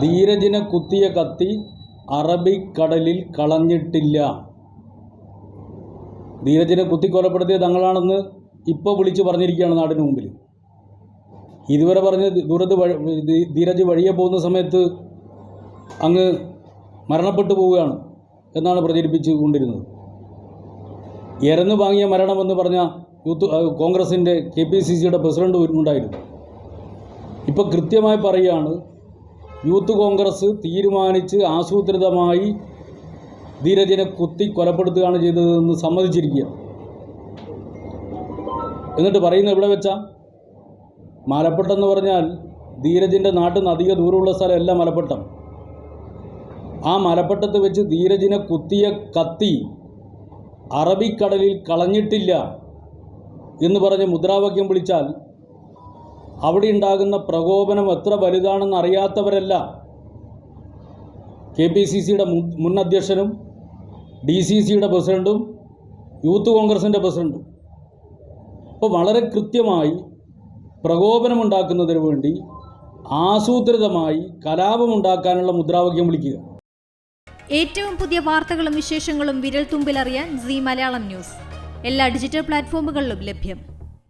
ധീരജിനെ കുത്തിയ കത്തി അറബിക്കടലിൽ കളഞ്ഞിട്ടില്ല. ധീരജിനെ കുത്തിക്കൊലപ്പെടുത്തിയ തങ്ങളാണെന്ന് ഇപ്പോൾ വിളിച്ചു പറഞ്ഞിരിക്കുകയാണ് നാടിന് മുമ്പിൽ. ഇതുവരെ പറഞ്ഞ് ധീരജ് വഴിയെ പോകുന്ന സമയത്ത് അങ്ങ് മരണപ്പെട്ടു പോവുകയാണ് എന്നാണ് പ്രചരിപ്പിച്ചു കൊണ്ടിരുന്നത്. എരന്ന് വാങ്ങിയ മരണമെന്ന് പറഞ്ഞ കോൺഗ്രസിൻ്റെ KPCCയുടെ പ്രസിഡന്റ് ഉണ്ടായിരുന്നു. ഇപ്പോൾ കൃത്യമായി പറയുകയാണ്, യൂത്ത് കോൺഗ്രസ് തീരുമാനിച്ച് ആസൂത്രിതമായി ധീരജിനെ കുത്തി കൊലപ്പെടുത്തുകയാണ് ചെയ്തതെന്ന് സമ്മതിച്ചിരിക്കുക. എന്നിട്ട് പറയുന്നത് എവിടെ വെച്ചാൽ മലപ്പട്ടം എന്ന് പറഞ്ഞാൽ ധീരജിൻ്റെ നാട്ടിൽ നിന്ന് അധിക ദൂരമുള്ള സ്ഥലമല്ല മലപ്പട്ടം. ആ മലപ്പട്ടത്ത് വെച്ച് ധീരജിനെ കുത്തിയ കത്തി അറബിക്കടലിൽ കളഞ്ഞിട്ടില്ല എന്ന് പറഞ്ഞ് മുദ്രാവാക്യം വിളിച്ചാൽ അവിടെ ഉണ്ടാകുന്ന പ്രകോപനം എത്ര വലുതാണെന്ന് അറിയാത്തവരല്ല KPCCയുടെ മുൻ അധ്യക്ഷനും DCCയുടെ പ്രസിഡൻറ്റും യൂത്ത് കോൺഗ്രസിൻ്റെ പ്രസിഡൻറ്റും. അപ്പോൾ വളരെ കൃത്യമായി പ്രകോപനമുണ്ടാക്കുന്നതിന് വേണ്ടി ആസൂത്രിതമായി കലാപമുണ്ടാക്കാനുള്ള മുദ്രാവാക്യം വിളിക്കുക. ഏറ്റവും പുതിയ വാർത്തകളും വിശേഷങ്ങളും വിരൽ തുമ്പിലറിയാൻ Zee മലയാളം ന്യൂസ് എല്ലാ ഡിജിറ്റൽ പ്ലാറ്റ്ഫോമുകളിലും ലഭ്യം.